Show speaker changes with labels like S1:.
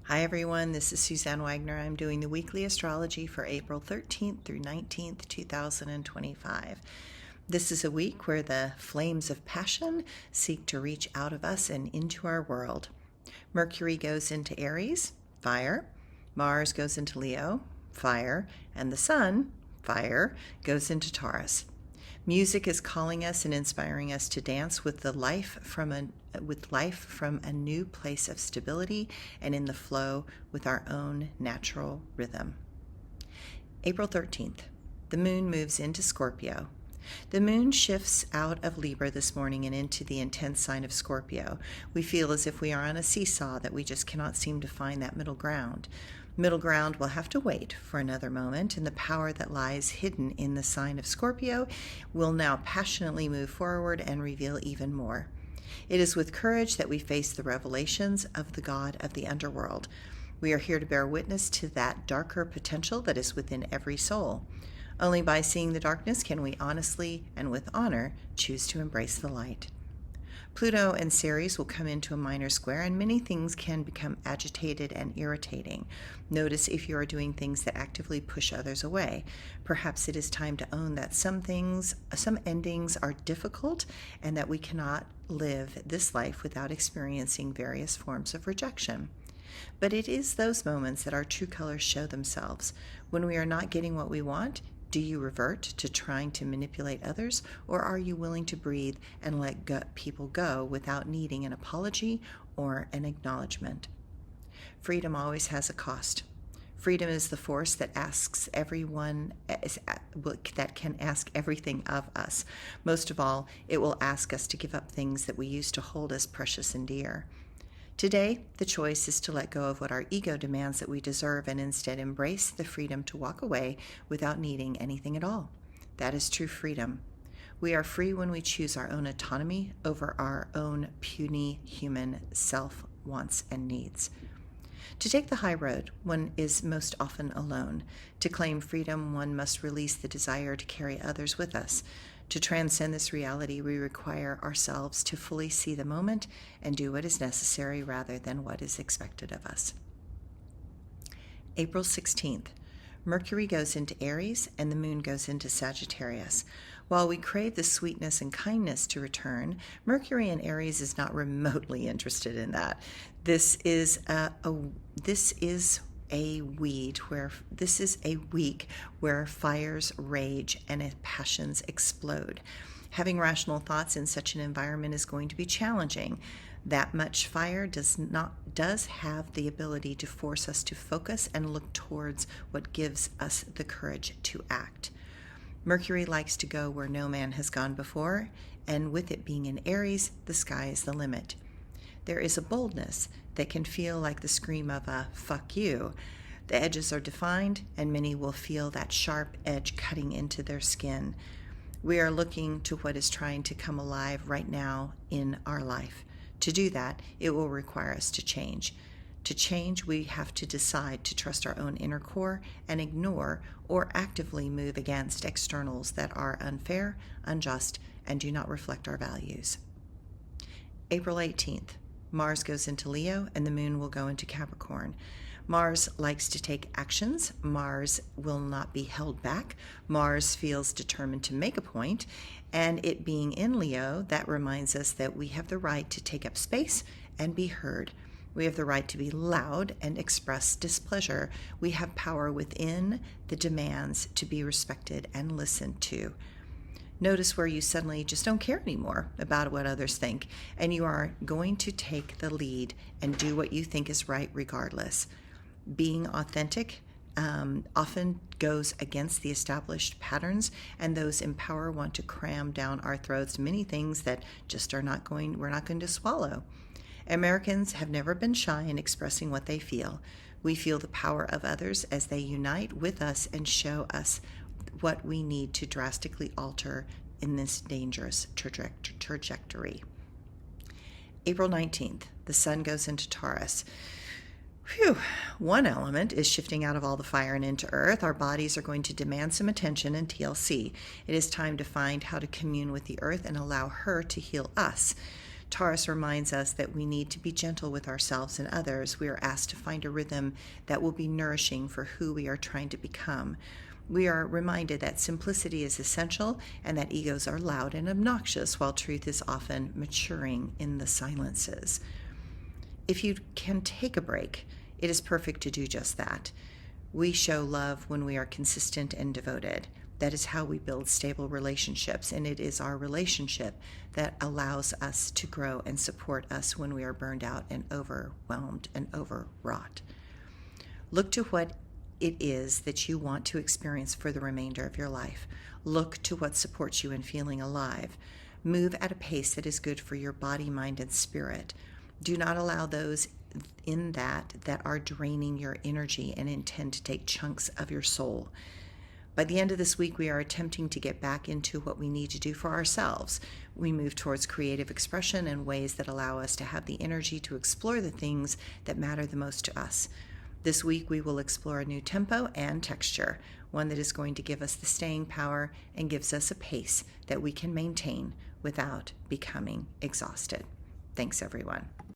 S1: Hi everyone, this is Suzanne Wagner. I'm doing the weekly astrology for April 13th through 19th, 2025. This is a week where the flames of passion seek to reach out of us and into our world. Mercury goes into Aries, fire. Mars goes into Leo, fire. And the Sun, fire, goes into Taurus. Music is calling us and inspiring us to dance with life from a new place of stability and in the flow with our own natural rhythm. April 13th, the moon moves into Scorpio. The moon shifts out of Libra this morning and into the intense sign of Scorpio. We feel as if we are on a seesaw that we just cannot seem to find that middle ground. Middle ground will have to wait for another moment, and the power that lies hidden in the sign of Scorpio will now passionately move forward and reveal even more. It is with courage that we face the revelations of the God of the underworld. We are here to bear witness to that darker potential that is within every soul. Only by seeing the darkness can we honestly and with honor choose to embrace the light. Pluto and Ceres will come into a minor square, and many things can become agitated and irritating. Notice if you are doing things that actively push others away. Perhaps it is time to own that some endings are difficult and that we cannot live this life without experiencing various forms of rejection. But it is those moments that our true colors show themselves. When we are not getting what we want, do you revert to trying to manipulate others, or are you willing to breathe and let people go without needing an apology or an acknowledgement? Freedom always has a cost. Freedom is the force that that can ask everything of us. Most of all, it will ask us to give up things that we used to hold as precious and dear. Today, the choice is to let go of what our ego demands that we deserve and instead embrace the freedom to walk away without needing anything at all. That is true freedom. We are free when we choose our own autonomy over our own puny human self-wants and needs. To take the high road, one is most often alone. To claim freedom, one must release the desire to carry others with us. To transcend this reality, we require ourselves to fully see the moment and do what is necessary rather than what is expected of us. April 16th, Mercury goes into Aries and the moon goes into Sagittarius. While we crave the sweetness and kindness to return, Mercury in Aries is not remotely interested in that. This is a week where fires rage and passions explode. Having rational thoughts in such an environment is going to be challenging. That much fire does have the ability to force us to focus and look towards what gives us the courage to act. Mercury likes to go where no man has gone before, and with it being in Aries, the sky is the limit. There is a boldness that can feel like the scream of a "fuck you." The edges are defined, and many will feel that sharp edge cutting into their skin. We are looking to what is trying to come alive right now in our life. To do that, it will require us to change. To change, we have to decide to trust our own inner core and ignore or actively move against externals that are unfair, unjust, and do not reflect our values. April 18th. Mars goes into Leo and the moon will go into Capricorn. Mars likes to take actions. Mars will not be held back. Mars feels determined to make a point, and it being in Leo, that reminds us that we have the right to take up space and be heard. We have the right to be loud and express displeasure. We have power within the demands to be respected and listened to. Notice where you suddenly just don't care anymore about what others think, and you are going to take the lead and do what you think is right regardless. Being authentic often goes against the established patterns, and those in power want to cram down our throats many things that just we're not going to swallow. Americans have never been shy in expressing what they feel. We feel the power of others as they unite with us and show us what we need to drastically alter in this dangerous trajectory. April 19th, the sun goes into Taurus. One element is shifting out of all the fire and into earth. Our bodies are going to demand some attention and TLC. It is time to find how to commune with the earth and allow her to heal us. Taurus reminds us that we need to be gentle with ourselves and others. We are asked to find a rhythm that will be nourishing for who we are trying to become. We are reminded that simplicity is essential and that egos are loud and obnoxious, while truth is often maturing in the silences. If you can take a break, it is perfect to do just that. We show love when we are consistent and devoted. That is how we build stable relationships, and it is our relationship that allows us to grow and support us when we are burned out and overwhelmed and overwrought. Look to what it is that you want to experience for the remainder of your life. Look to what supports you in feeling alive. Move at a pace that is good for your body, mind, and spirit. Do not allow those in that are draining your energy and intend to take chunks of your soul. By the end of this week, we are attempting to get back into what we need to do for ourselves. We move towards creative expression in ways that allow us to have the energy to explore the things that matter the most to us. This week, we will explore a new tempo and texture, one that is going to give us the staying power and gives us a pace that we can maintain without becoming exhausted. Thanks, everyone.